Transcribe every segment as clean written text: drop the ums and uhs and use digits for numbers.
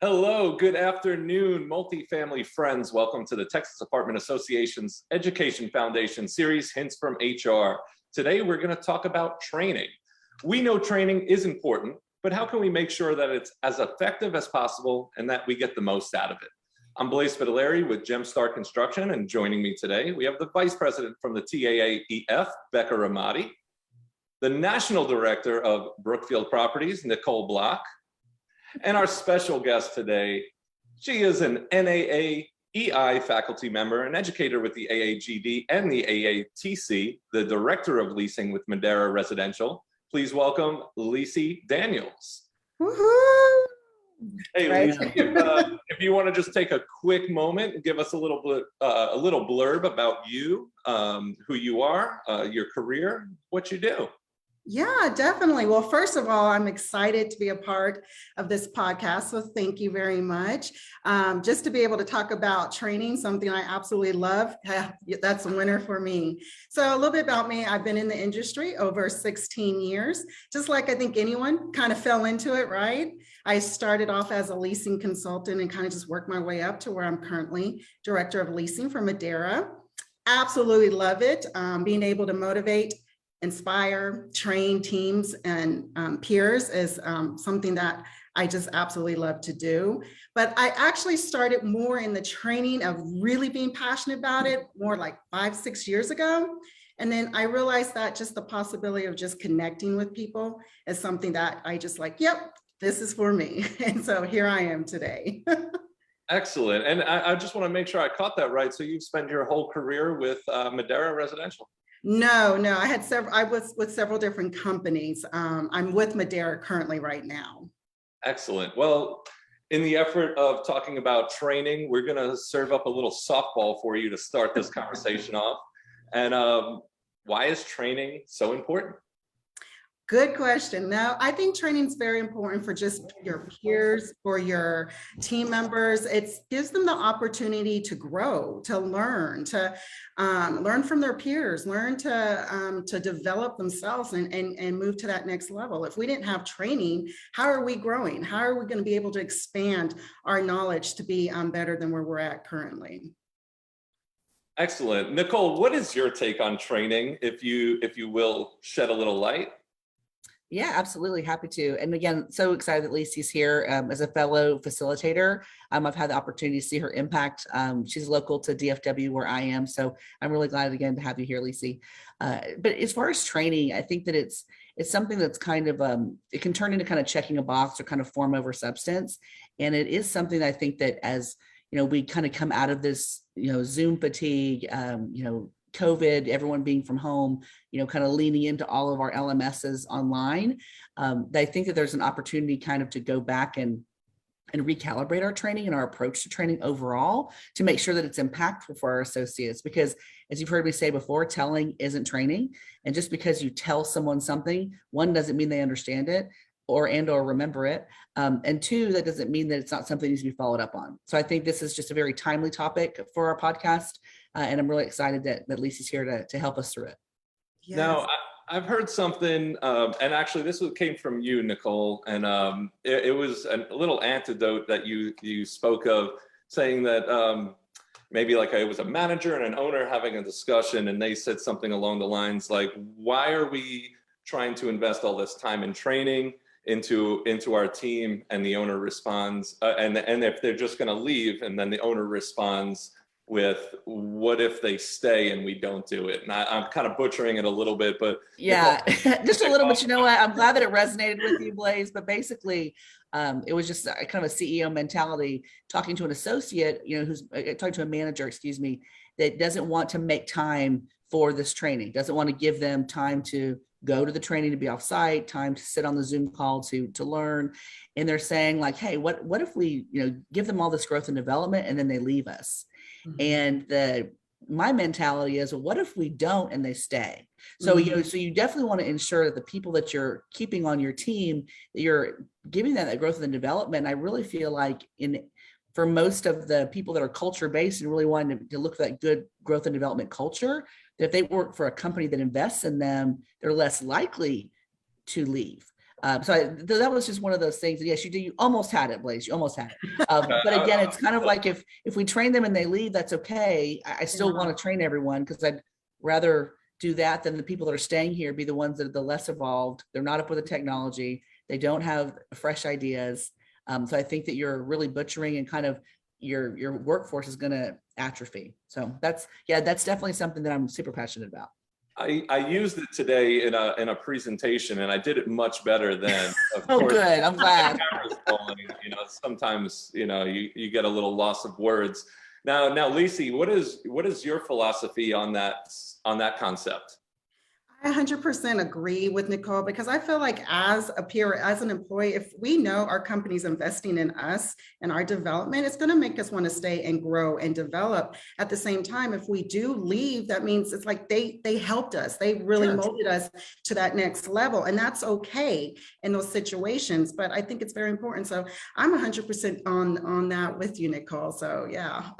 Hello, good afternoon, multifamily friends. Welcome to the Texas Apartment Association's Education Foundation series, Hints from HR. Today, we're going to talk about training. We know training is important, but how can we make sure that it's as effective as possible and that we get the most out of it? I'm Blaise with Gemstar Construction, and joining me today, we have the Vice President from the TAAEF, Becca, the National Director of Brookfield Properties, Nicolle, and our special guest today. She is an NAAEI faculty member, an educator with the AAGD and the AATC, the Director of Leasing with Madera Residential. Please welcome Lissi Daniels. Woohoo! Hey, Lissi, if you want to just take a quick moment and give us a little blurb about you, who you are, your career, what you do. Yeah, definitely. Well, first of all, I'm excited to be a part of this podcast. So thank you very much. Just to be able to talk about training, something I absolutely love. That's a winner for me. So a little bit about me. I've been in the industry over 16 years, just like I think anyone kind of fell into it, right? I started off as a leasing consultant and kind of just worked my way up to where I'm currently Director of Leasing for Madera. Absolutely love it. Being able to motivate, inspire, train teams and peers is something that I just absolutely love to do. But I actually started more in the training of really being passionate about it more like 5-6 years ago. And then I realized that just the possibility of just connecting with people is something that I just like, yep, this is for me. And so here I am today. Excellent. And I just want to make sure I caught that right. So you've spent your whole career with Madera Residential? No, I was with several different companies. I'm with Madera currently right now. Excellent. Well, in the effort of talking about training, we're going to serve up a little softball for you to start this conversation off. And why is training so important? Good question. Now, I think training is very important for just your peers, for your team members. It gives them the opportunity to grow, to learn from their peers, learn to develop themselves and move to that next level. If we didn't have training, how are we growing? How are we going to be able to expand our knowledge to be better than where we're at currently? Excellent. Nicolle, what is your take on training, if you will shed a little light? Yeah, absolutely. Happy to. And again, so excited that Lissi's here as a fellow facilitator. I've had the opportunity to see her impact. She's local to DFW where I am. So I'm really glad again to have you here, Lissi. But as far as training, I think that it's something that's kind of, it can turn into kind of checking a box or kind of form over substance. And it is something that I think that as, we kind of come out of this, Zoom fatigue, COVID, everyone being from home, kind of leaning into all of our LMSs online. I think that there's an opportunity kind of to go back and recalibrate our training and our approach to training overall to make sure that it's impactful for our associates. Because as you've heard me say before, telling isn't training. And just because you tell someone something, one, doesn't mean they understand it or remember it. And two, that doesn't mean that it's not something that needs to be followed up on. So I think this is just a very timely topic for our podcast. And I'm really excited that Lissi's here to help us through it. Yes. Now, I've heard something, and actually this came from you, Nicolle, and it was a little anecdote that you spoke of, saying that maybe like it was a manager and an owner having a discussion, and they said something along the lines like, why are we trying to invest all this time in training into our team? And the owner responds, and if they're just going to leave, and then the owner responds with, what if they stay and we don't do it? And I'm kind of butchering it a little bit, but yeah, just a little bit. You know what? I'm glad that it resonated with you, Blaise. But basically, it was just kind of a CEO mentality, talking to an associate, who's talking to a manager, that doesn't want to make time for this training, doesn't want to give them time to go to the training, to be off site, time to sit on the Zoom call to learn. And they're saying like, hey, what if we, give them all this growth and development and then they leave us? Mm-hmm. And my mentality is, well, what if we don't and they stay? So, Mm-hmm. So you definitely want to ensure that the people that you're keeping on your team, that you're giving them that growth and development. I really feel like for most of the people that are culture based and really wanting to look for that good growth and development culture, that if they work for a company that invests in them, they're less likely to leave. That was just one of those things. Yes, you almost had it, Blaise. You almost had it. But again, it's kind of like if we train them and they leave, that's okay. I still want to train everyone because I'd rather do that than the people that are staying here be the ones that are the less evolved. They're not up with the technology. They don't have fresh ideas. So I think that you're really butchering and kind of your workforce is going to atrophy. So that's definitely something that I'm super passionate about. I used it today in a presentation, and I did it much better than. Of Oh, course, good. I'm glad. Cameras rolling, sometimes you get a little loss of words. Now, Lissi, what is your philosophy on that concept? I 100% agree with Nicolle because I feel like as a peer, as an employee, if we know our company's investing in us and our development, it's going to make us want to stay and grow and develop. At the same time, if we do leave, that means it's like they helped us. They really molded us to that next level. And that's okay in those situations. But I think it's very important. So I'm 100% on that with you, Nicolle. So yeah,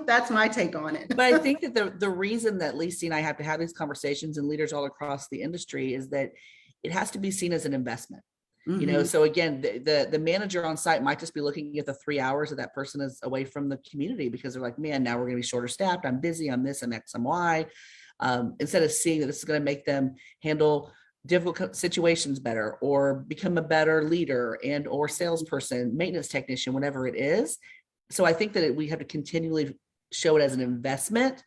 that's my take on it. But I think that the reason that Lissi and I have to have these conversations and leaders all across the industry is that it has to be seen as an investment. So again, the manager on site might just be looking at the 3 hours that person is away from the community because they're like, man, now we're going to be shorter staffed. I'm busy. I'm this, I'm X, I'm Y. Instead of seeing that this is going to make them handle difficult situations better or become a better leader and or salesperson, maintenance technician, whatever it is. So I think that we have to continually show it as an investment.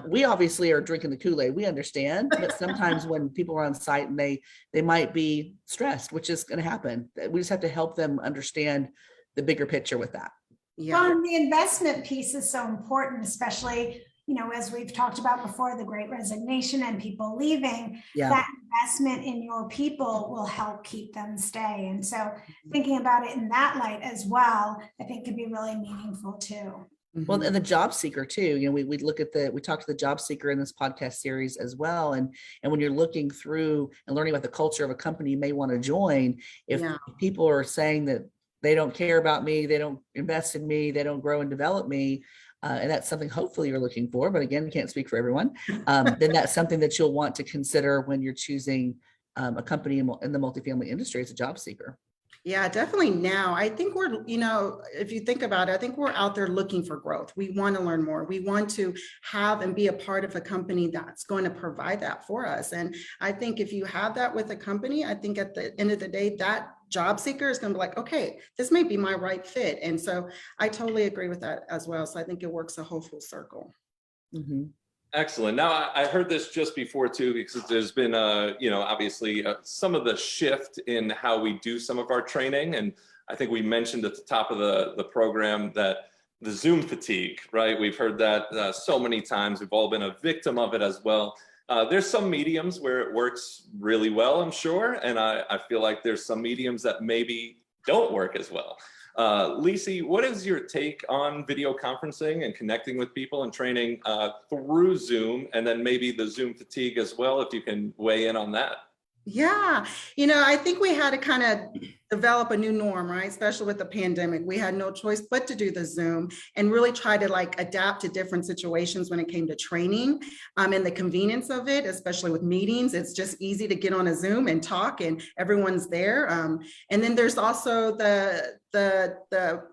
We obviously are drinking the Kool-Aid. We understand, but sometimes when people are on site and they might be stressed, which is going to happen. We just have to help them understand the bigger picture with that. Well, and the investment piece is so important, especially, as we've talked about before, the Great Resignation and people leaving, that investment in your people will help keep them stay. And so thinking about it in that light as well, I think could be really meaningful too. Well, and the job seeker too, we look at we talked to the job seeker in this podcast series as well. And when you're looking through and learning about the culture of a company you may want to join, if people are saying that they don't care about me, they don't invest in me, they don't grow and develop me, and that's something hopefully you're looking for, but again, can't speak for everyone, then that's something that you'll want to consider when you're choosing a company in the multifamily industry as a job seeker. Yeah, definitely now. I think we're, if you think about it, I think we're out there looking for growth. We want to learn more. We want to have and be a part of a company that's going to provide that for us. And I think if you have that with a company, I think at the end of the day, that job seeker is going to be like, okay, this may be my right fit. And so I totally agree with that as well. So I think it works a whole full circle. Excellent. Now, I heard this just before too, because there's been, obviously some of the shift in how we do some of our training. And I think we mentioned at the top of the program that the Zoom fatigue, right? We've heard that so many times. We've all been a victim of it as well. There's some mediums where it works really well, I'm sure. And I feel like there's some mediums that maybe don't work as well. Lissi, what is your take on video conferencing and connecting with people and training through Zoom, and then maybe the Zoom fatigue as well, if you can weigh in on that? Yeah, I think we had to kind of develop a new norm, right? Especially with the pandemic. We had no choice but to do the Zoom and really try to adapt to different situations when it came to training and the convenience of it, especially with meetings. It's just easy to get on a Zoom and talk and everyone's there. And then there's also the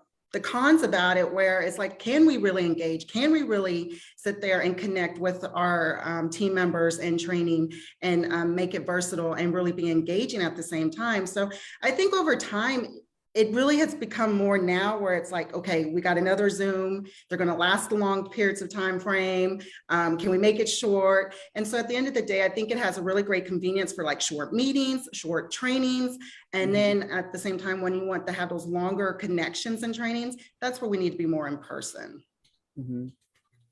cons about it, where it's like, can we really engage? Can we really sit there and connect with our team members and training and make it versatile and really be engaging at the same time? So I think over time, it really has become more now where it's like, okay, we got another Zoom. They're going to last long periods of time frame. Can we make it short? And so at the end of the day, I think it has a really great convenience for short meetings, short trainings. And then at the same time, when you want to have those longer connections and trainings, that's where we need to be more in person.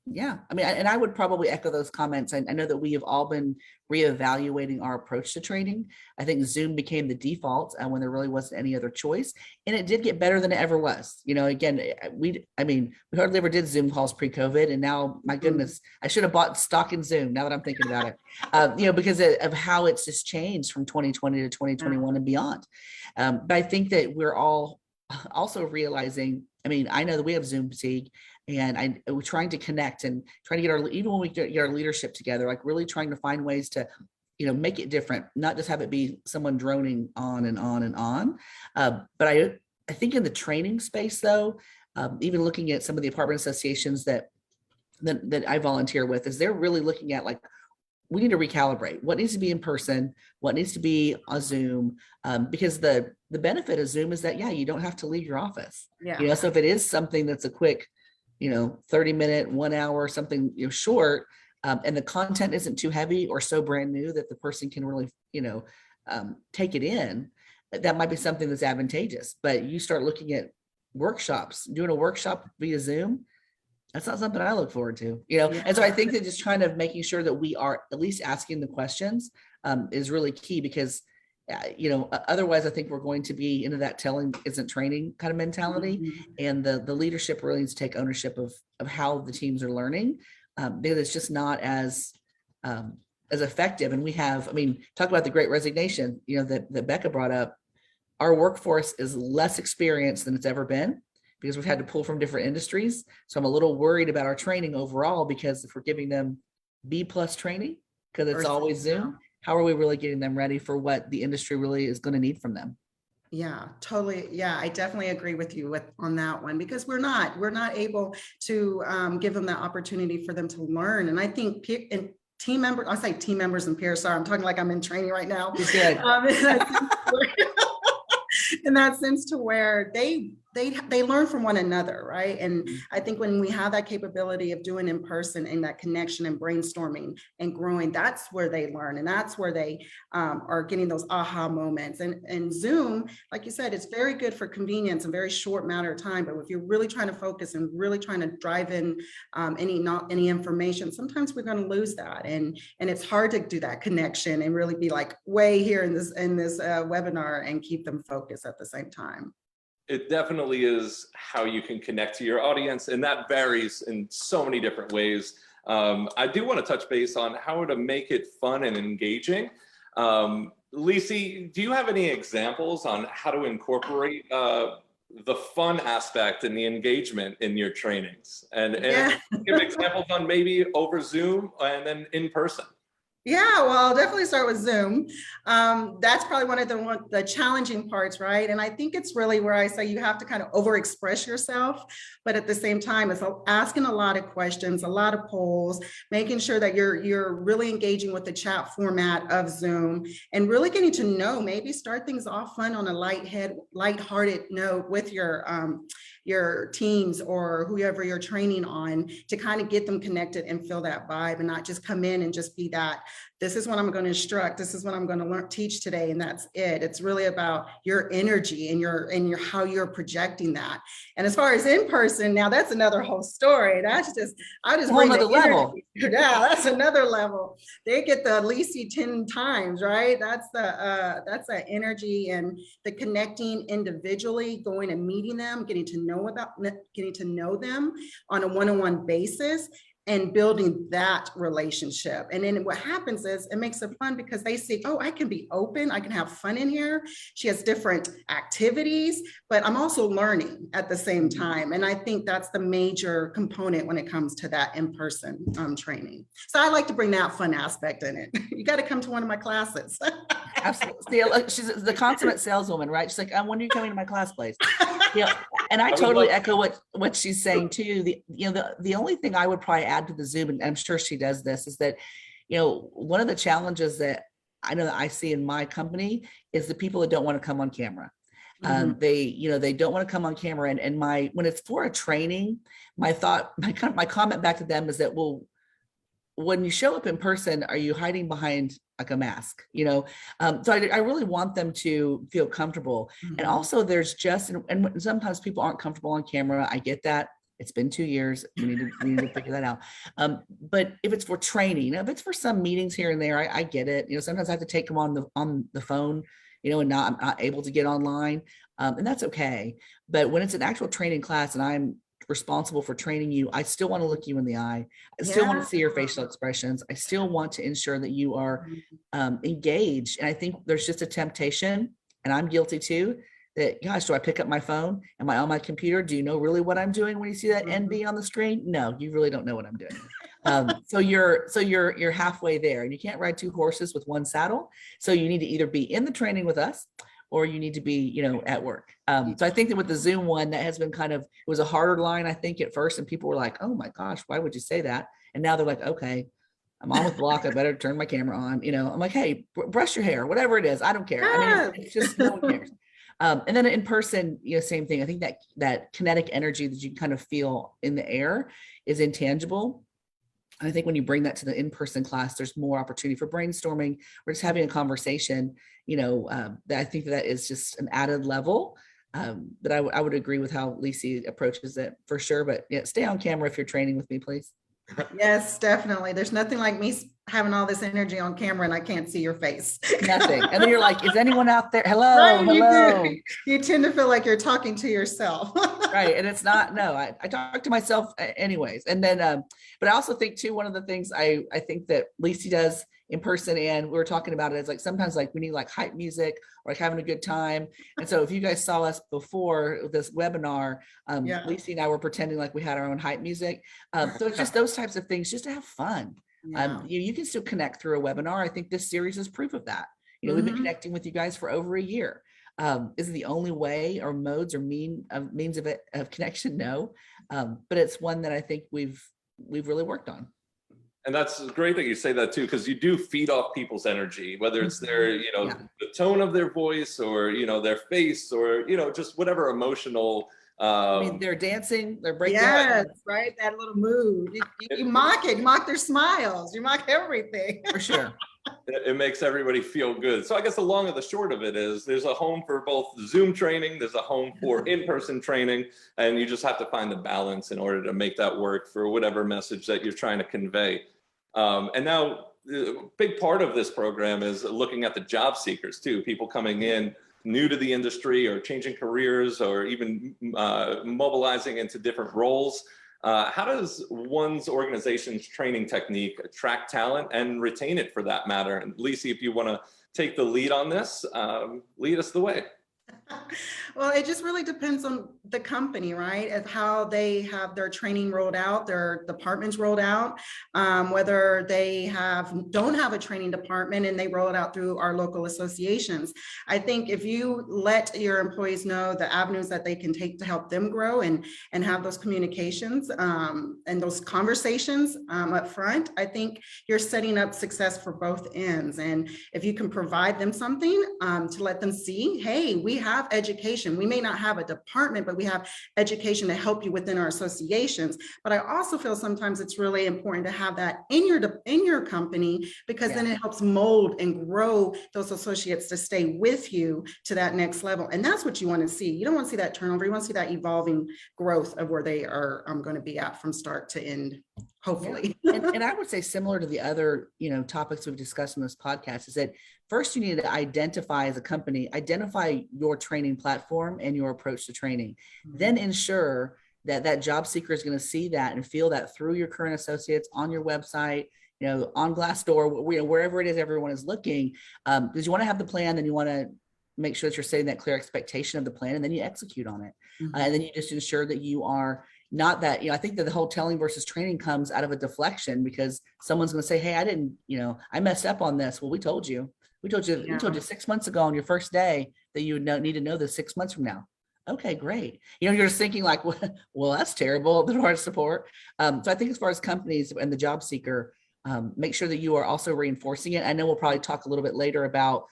Yeah, I mean, and I would probably echo those comments. I know that we have all been reevaluating our approach to training. I think Zoom became the default when there really wasn't any other choice, and it did get better than it ever was. Again, we hardly ever did Zoom calls pre-COVID, and now, my goodness, I should have bought stock in Zoom. Now that I'm thinking about it, because of how it's just changed from 2020 to 2021 and beyond. But I think that we're all also realizing. I know that we have Zoom fatigue, and we're trying to connect and trying to get even when we get our leadership together, really trying to find ways to make it different, not just have it be someone droning on and on and on. But I think in the training space though, even looking at some of the apartment associations that I volunteer with, is they're really looking at like, we need to recalibrate what needs to be in person, what needs to be on Zoom, because the benefit of Zoom is that, yeah, you don't have to leave your office. Yeah. So if it is something that's a quick, 30-minute, 1 hour, something short, and the content isn't too heavy or so brand new that the person can really, take it in, that might be something that's advantageous. But you start looking at workshops, doing a workshop via Zoom, that's not something I look forward to, And so I think that just kind of making sure that we are at least asking the questions is really key, because, otherwise I think we're going to be into that telling isn't training kind of mentality. Mhm. And the leadership really needs to take ownership of how the teams are learning, because it's just not as effective. And we have, talk about the Great Resignation, that Becca brought up. Our workforce is less experienced than it's ever been, because we've had to pull from different industries. So I'm a little worried about our training overall, because if we're giving them B+ training, because it's always Zoom, how are we really getting them ready for what the industry really is going to need from them? Yeah, totally. Yeah, I definitely agree with you on that one, because we're not able to give them that opportunity for them to learn. And I think team members, I say team members and peers, sorry, I'm talking like I'm in training right now. It's good. In that sense to where they learn from one another, right? And I think when we have that capability of doing in person and that connection and brainstorming and growing, that's where they learn, and that's where they are getting those aha moments. And Zoom, like you said, it's very good for convenience and very short matter of time. But if you're really trying to focus and really trying to drive in any information, sometimes we're going to lose that, and it's hard to do that connection and really be like way here in this webinar and keep them focused at the same time. It definitely is how you can connect to your audience, and that varies in so many different ways. I do want to touch base on how to make it fun and engaging. Lissi, do you have any examples on how to incorporate the fun aspect and the engagement in your trainings? And give examples on maybe over Zoom and then in person. Yeah, well, I'll definitely start with Zoom. That's probably one of the challenging parts, right? And I think it's really where I say you have to kind of overexpress yourself, but at the same time, it's asking a lot of questions, a lot of polls, making sure that you're really engaging with the chat format of Zoom, and really getting to know, maybe start things off fun on a lighthearted note with your teams or whoever you're training on, to kind of get them connected and feel that vibe, and not just come in and just be that, this is what I'm going to instruct, this is what I'm going to teach today, and that's it. It's really about your energy and your how you're projecting that. And as far as in person, now that's another whole story. I just bring the level. Yeah, that's another level. They get the Lissi 10 times, right? That's the energy and the connecting individually, going and meeting them, getting to know them on a one-on-one basis, and building that relationship. And then what happens is it makes it fun, because they see, oh, I can be open, I can have fun in here. She has different activities, but I'm also learning at the same time. And I think that's the major component when it comes to that in-person training. So I like to bring that fun aspect in it. You got to come to one of my classes. Absolutely. She's the consummate saleswoman, right? She's like, when are you coming to my class, Blaise? And I totally echo what she's saying too. The only thing I would probably add to the Zoom, and I'm sure she does this, is that, one of the challenges that I know that I see in my company is the people that don't want to come on camera. They don't want to come on camera. And when it's for a training, my comment back to them is that, well, when you show up in person, are you hiding behind like a mask? So I really want them to feel comfortable. And also there's and sometimes people aren't comfortable on camera. I get that. It's been 2 years. We need to figure that out. But if it's for training, if it's for some meetings here and there, I get it. Sometimes I have to take them on the phone, and I'm not able to get online. And that's okay. But when it's an actual training class and I'm responsible for training you, I still want to look you in the eye. I still want to see your facial expressions. I still want to ensure that you are engaged. And I think there's just a temptation, and I'm guilty too, that, gosh, do I pick up my phone? Am I on my computer? Do you know really what I'm doing when you see that NB on the screen? No, you really don't know what I'm doing. So you're halfway there, and you can't ride two horses with one saddle. So you need to either be in the training with us, or you need to be, at work. So I think that with the Zoom one, that has been it was a harder line, I think, at first, and people were like, "Oh my gosh, why would you say that?" And now they're like, "Okay, I'm on with block. I better turn my camera on." I'm like, "Hey, brush your hair, whatever it is. I don't care." I mean, it's just no one cares. And then in person, same thing. I think that kinetic energy that you can kind of feel in the air is intangible. And I think when you bring that to the in-person class, there's more opportunity for brainstorming or just having a conversation, that I think that is just an added level. But I would agree with how Lissi approaches it for sure. But yeah, stay on camera if you're training with me, please. Yes, definitely. There's nothing like me having all this energy on camera and I can't see your face. Nothing. And then you're like, is anyone out there? Hello, Right, hello. You tend to feel like you're talking to yourself. Right. And it's not, no, I talk to myself anyways. And then, but I also think too, one of the things I think that Lissi does in person, and we were talking about it, is like sometimes like we need like hype music or like having a good time. And so if you guys saw us before this webinar, Lissi and I were pretending like we had our own hype music. So it's just those types of things just to have fun. Yeah. You can still connect through a webinar. I think this series is proof of that. We've been connecting with you guys for over a year. Is it the only way or modes or means of connection? No, but it's one that I think we've really worked on. And that's great that you say that too, because you do feed off people's energy, whether it's their, the tone of their voice or, their face or, just whatever emotional. I mean, they're dancing, they're breaking. Yes, right. That little mood. You mock it, you mock their smiles, you mock everything. For sure. It makes everybody feel good. So I guess the long and the short of it is there's a home for both Zoom training, there's a home for in-person training, and you just have to find the balance in order to make that work for whatever message that you're trying to convey. And now a big part of this program is looking at the job seekers too, people coming in new to the industry or changing careers or even mobilizing into different roles. How does one's organization's training technique attract talent and retain it for that matter? And Lissi, if you want to take the lead on this, lead us the way. Well, it just really depends on the company, right? Of how they have their training rolled out, their departments rolled out, whether they don't have a training department and they roll it out through our local associations. I think if you let your employees know the avenues that they can take to help them grow and have those communications and those conversations up front, I think you're setting up success for both ends. And if you can provide them something to let them see, hey, we have education. We may not have a department, but we have education to help you within our associations. But I also feel sometimes it's really important to have that in your company, because then it helps mold and grow those associates to stay with you to that next level. And that's what you want to see. You don't want to see that turnover. You want to see that evolving growth of where they are going to be at from start to end, hopefully. And I would say similar to the other, topics we've discussed in this podcast is that first you need to identify as a company, identify your training platform and your approach to training, then ensure that job seeker is going to see that and feel that through your current associates on your website, on Glassdoor, wherever it is everyone is looking, because you want to have the plan, then you want to make sure that you're setting that clear expectation of the plan, and then you execute on it. And then you just ensure that you are not that, I think that the whole telling versus training comes out of a deflection, because someone's going to say, hey, I didn't, I messed up on this. Well, we told you 6 months ago on your first day that you would need to know this 6 months from now. Okay, great. You're just thinking like, well, that's terrible. The hard support. So I think as far as companies and the job seeker, make sure that you are also reinforcing it. I know we'll probably talk a little bit later about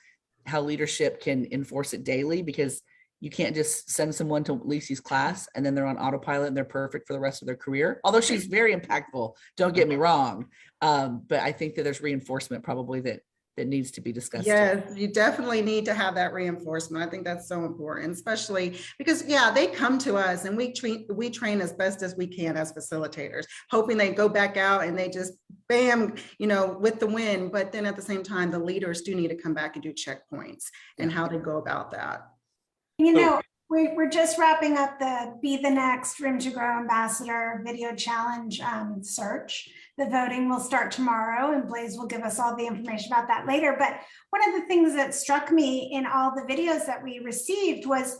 how leadership can enforce it daily, because you can't just send someone to Lissi's class and then they're on autopilot and they're perfect for the rest of their career. Although she's very impactful, don't get me wrong. But I think that there's reinforcement probably that needs to be discussed. Yes, you definitely need to have that reinforcement. I think that's so important, especially because, they come to us and we train as best as we can as facilitators, hoping they go back out and they just bam, with the win. But then at the same time, the leaders do need to come back and do checkpoints and how they go about that. We're just wrapping up the Be the Next Room to Grow Ambassador Video Challenge search. The voting will start tomorrow, and Blaise will give us all the information about that later. But one of the things that struck me in all the videos that we received was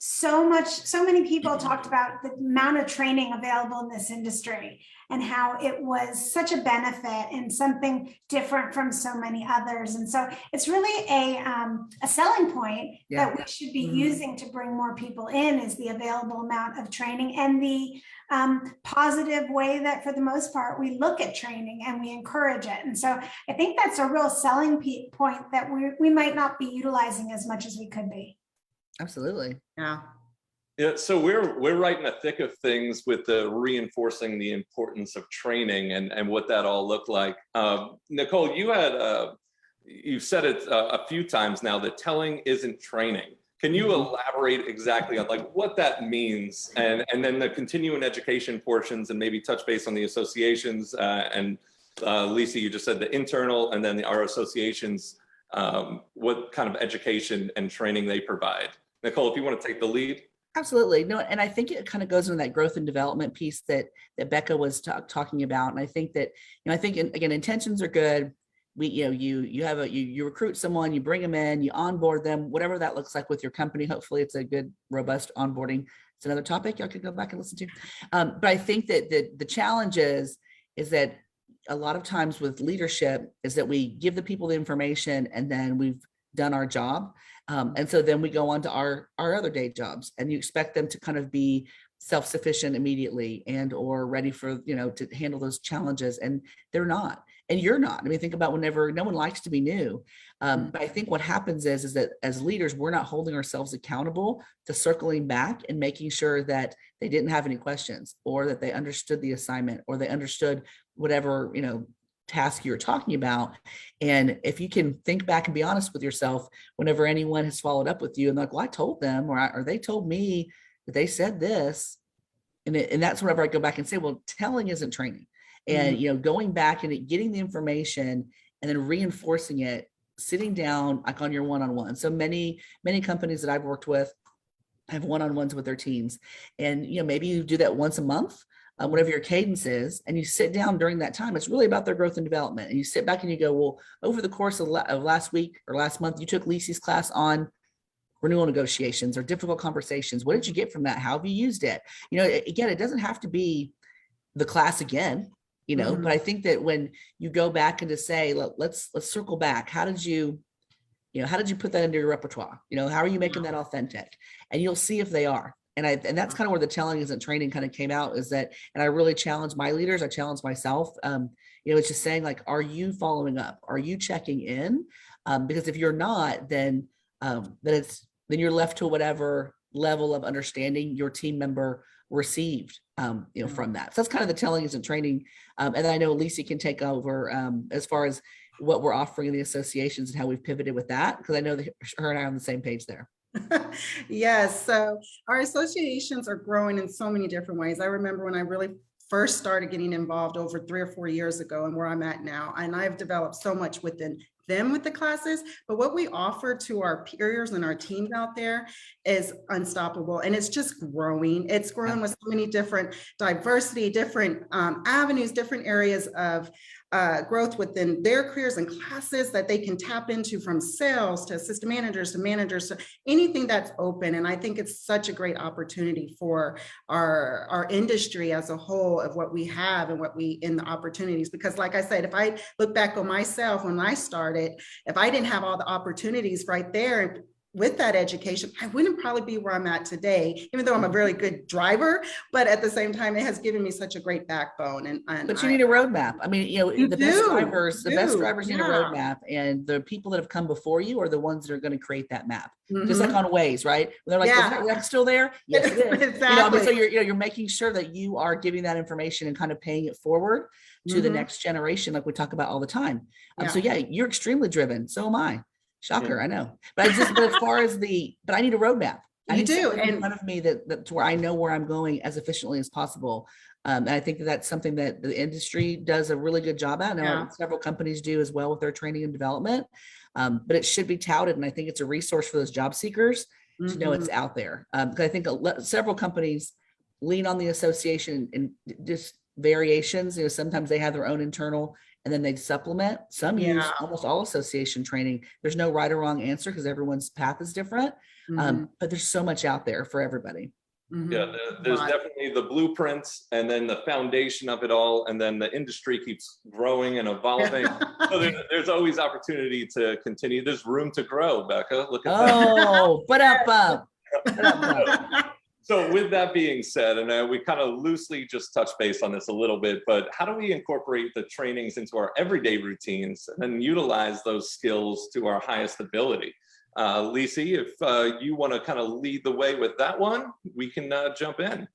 so many people talked about the amount of training available in this industry and how it was such a benefit and something different from so many others. And so it's really a selling point that we should be using to bring more people in, is the available amount of training and the positive way that for the most part we look at training and we encourage it. And so I think that's a real selling point that we might not be utilizing as much as we could be. Absolutely. Yeah. Yeah, so we're right in the thick of things with the reinforcing the importance of training and what that all looked like. Nicolle, you've said it a few times now that telling isn't training. Can you elaborate exactly on like what that means, and then the continuing education portions, and maybe touch base on the associations and Lissi, you just said the internal, and then our associations, what kind of education and training they provide. Nicolle, if you want to take the lead. Absolutely. No, and I think it kind of goes into that growth and development piece that Becca was talking about. And I think that, again, intentions are good. You recruit someone, you bring them in, you onboard them, whatever that looks like with your company. Hopefully it's a good, robust onboarding. It's another topic y'all could go back and listen to. But I think that the challenge is that a lot of times with leadership is that we give the people the information and then we've done our job. And so then we go on to our other day jobs, and you expect them to kind of be self-sufficient immediately and or ready for, to handle those challenges. And they're not, and you're not. I mean, think about whenever no one likes to be new. But I think what happens is that as leaders, we're not holding ourselves accountable to circling back and making sure that they didn't have any questions, or that they understood the assignment, or they understood whatever, task you're talking about. And if you can think back and be honest with yourself, whenever anyone has followed up with you and like, well, I told them, or they told me that they said this, and that's whenever I go back and say, well, telling isn't training. And going back and getting the information and then reinforcing it, sitting down like on your one-on-one. So many companies that I've worked with have one-on-ones with their teams, and maybe you do that once a month, whatever your cadence is, and you sit down during that time. It's really about their growth and development. And you sit back and you go, well, over the course of last week or last month, you took Lissi's class on renewal negotiations or difficult conversations. What did you get from that? How have you used it? Again, it doesn't have to be the class again, but I think that when you go back and to say, let's circle back. How did you put that into your repertoire? How are you making that authentic? And you'll see if they are. And that's kind of where the telling isn't training kind of came out, is that, and I really challenge my leaders, I challenge myself, it's just saying like, are you following up? Are you checking in? Because if you're not, then you're left to whatever level of understanding your team member received, from that. So that's kind of the telling isn't training. And then I know Lissi can take over as far as what we're offering in the associations and how we've pivoted with that, because I know that her and I are on the same page there. Yes. So our associations are growing in so many different ways. I remember when I really first started getting involved over 3 or 4 years ago, and where I'm at now, and I've developed so much within them with the classes, but what we offer to our peers and our teams out there is unstoppable, and it's just growing. It's growing with so many different diversity, different avenues, different areas of growth within their careers and classes that they can tap into, from sales to assistant managers to managers to anything that's open. And I think it's such a great opportunity for our industry as a whole, of what we have and what we in the opportunities. Because like I said, if I look back on myself when I started, if I didn't have all the opportunities right there with that education, I wouldn't probably be where I'm at today, even though I'm a really good driver. But at the same time, it has given me such a great backbone. But you need a roadmap. I mean, the best drivers need a roadmap, and the people that have come before you are the ones that are going to create that map. Just like on Waze, right? They're like, is that still there? Yes, it is. Exactly. So you're making sure that you are giving that information and kind of paying it forward to the next generation, like we talk about all the time. So you're extremely driven. So am I. Shocker, I know. But as far as but I need a roadmap. I need something in front of me that to where I know where I'm going as efficiently as possible. And I think that's something that the industry does a really good job at. And several companies do as well with their training and development. But it should be touted. And I think it's a resource for those job seekers to know it's out there. Because I think several companies lean on the association and just variations. Sometimes they have their own internal and then they supplement. Some use almost all association training. There's no right or wrong answer because everyone's path is different. But there's so much out there for everybody. Yeah, there's definitely the blueprints and then the foundation of it all. And then the industry keeps growing and evolving. So there's always opportunity to continue. There's room to grow, Becca. Look at that. Oh, but up. So with that being said, and we kind of loosely just touched base on this a little bit, but how do we incorporate the trainings into our everyday routines and then utilize those skills to our highest ability? Lissi, if you want to kind of lead the way with that one, we can jump in.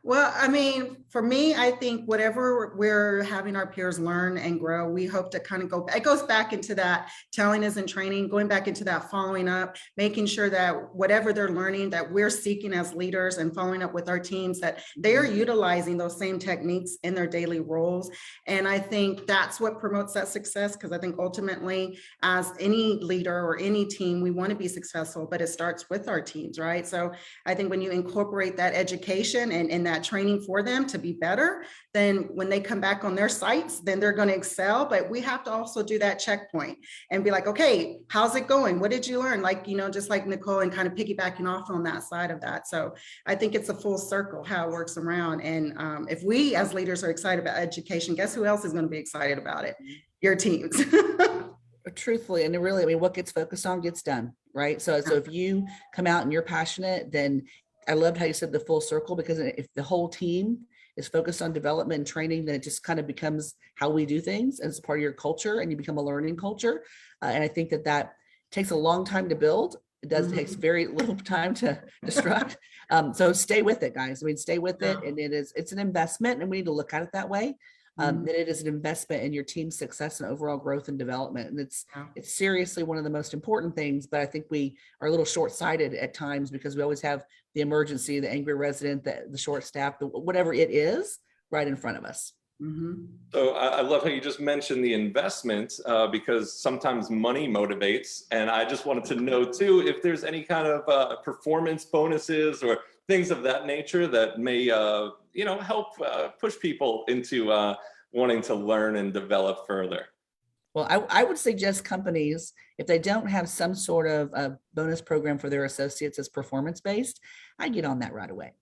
Well, I mean, for me, I think whatever we're having our peers learn and grow, we hope to kind of it goes back into that telling us and training, going back into that following up, making sure that whatever they're learning that we're seeking as leaders and following up with our teams, that they are utilizing those same techniques in their daily roles. And I think that's what promotes that success, because I think ultimately as any leader or any team, we want to be successful, but it starts with our teams, right? So I think when you incorporate that education and that training for them to be better, then when they come back on their sites, then they're going to excel. But we have to also do that checkpoint and be like, okay, how's it going? What did you learn? Like, you know, just like Nicolle, and kind of piggybacking off on that side of that. So I think it's a full circle how it works around. And if we as leaders are excited about education, guess who else is going to be excited about it? Your teams. Truthfully, and really, I mean, what gets focused on gets done, right? So if you come out and you're passionate, then I loved how you said the full circle, because if the whole team is focused on development and training, then it just kind of becomes how we do things as part of your culture, and you become a learning culture. And I think that takes a long time to build. It does takes very little time to destruct. So stay with it, guys. I mean, stay with it. And it's an investment, and we need to look at it that way. That it is an investment in your team's success and overall growth and development. And it's seriously one of the most important things, but I think we are a little short-sighted at times because we always have the emergency, the angry resident, the short staff, whatever it is right in front of us. So I love how you just mentioned the investment because sometimes money motivates. And I just wanted to know too, if there's any kind of performance bonuses or things of that nature that may, help push people into wanting to learn and develop further. Well, I would suggest companies, if they don't have some sort of bonus program for their associates as performance-based, I get on that right away.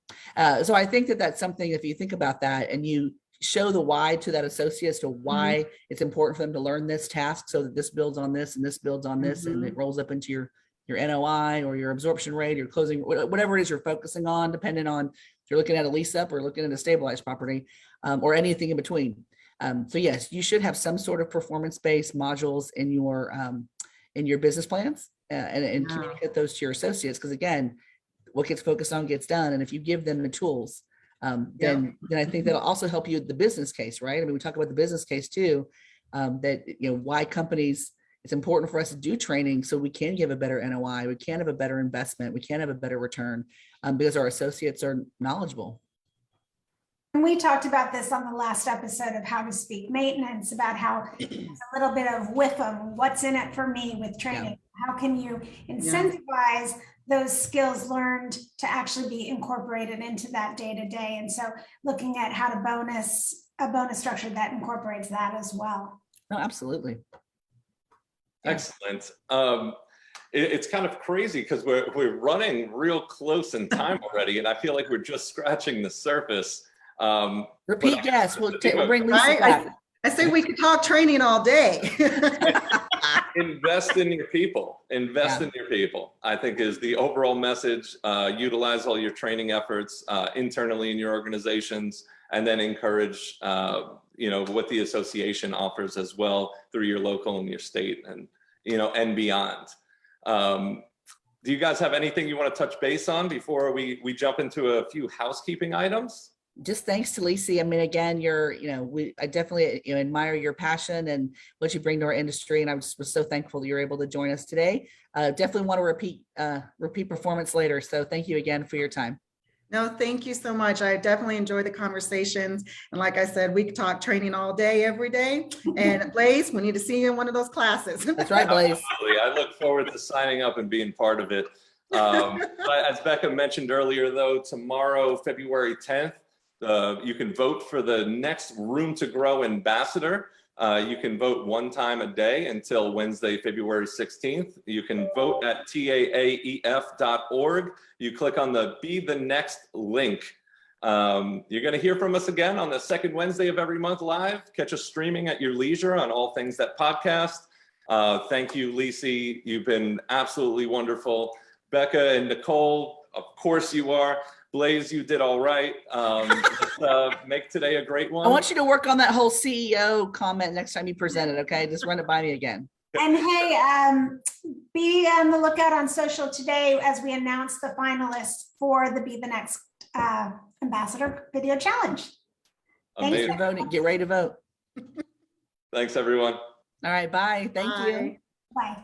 So I think that's something, if you think about that and you show the why to that associate as to why it's important for them to learn this task, so that this builds on this and this builds on this, and it rolls up into your NOI or your absorption rate, your closing, whatever it is you're focusing on, depending on if you're looking at a lease up or looking at a stabilized property or anything in between. So yes, you should have some sort of performance-based modules in your business plans and communicate those to your associates. Because again, what gets focused on gets done. And if you give them the tools, then I think that'll also help you with the business case, right? I mean, we talk about the business case too, that, why companies, it's important for us to do training so we can give a better NOI, we can have a better investment, we can have a better return because our associates are knowledgeable. And we talked about this on the last episode of How to Speak Maintenance, about how it's a little bit of WIFM, what's in it for me with training. How can you incentivize those skills learned to actually be incorporated into that day-to-day? And so looking at how to a bonus structure that incorporates that as well. No, absolutely. Excellent. It's kind of crazy because we're running real close in time already, and I feel like we're just scratching the surface. Repeat guests. We'll bring Lissi back. I say we could talk training all day. Invest in your people. Invest in your people, I think, is the overall message. Utilize all your training efforts internally in your organizations, and then encourage what the association offers as well through your local and your state and and beyond. Do you guys have anything you want to touch base on before we jump into a few housekeeping items? Just thanks to Lissi. I mean, again, I definitely admire your passion and what you bring to our industry, and I was so thankful that you're able to join us today. Definitely want to repeat performance later. So thank you again for your time. No, thank you so much. I definitely enjoy the conversations. And like I said, we could talk training all day, every day. And Blaise, we need to see you in one of those classes. That's right, Blaise. Absolutely. I look forward to signing up and being part of it. As Becca mentioned earlier, though, tomorrow, February 10th, you can vote for the next Room to Grow ambassador. You can vote one time a day until Wednesday, February 16th. You can vote at taaef.org. You click on the Be the Next link. You're going to hear from us again on the second Wednesday of every month live. Catch us streaming at your leisure on All Things That Podcast. Thank you, Lissi. You've been absolutely wonderful. Becca and Nicolle, of course you are. Blaise, you did all right. Make today a great one. I want you to work on that whole CEO comment next time you present it, okay? Just run it by me again. And hey, be on the lookout on social today as we announce the finalists for the Be the Next Ambassador Video Challenge. Amazing. Get voting. Get ready to vote. Thanks, everyone. All right, bye. Thank you. Bye. Bye.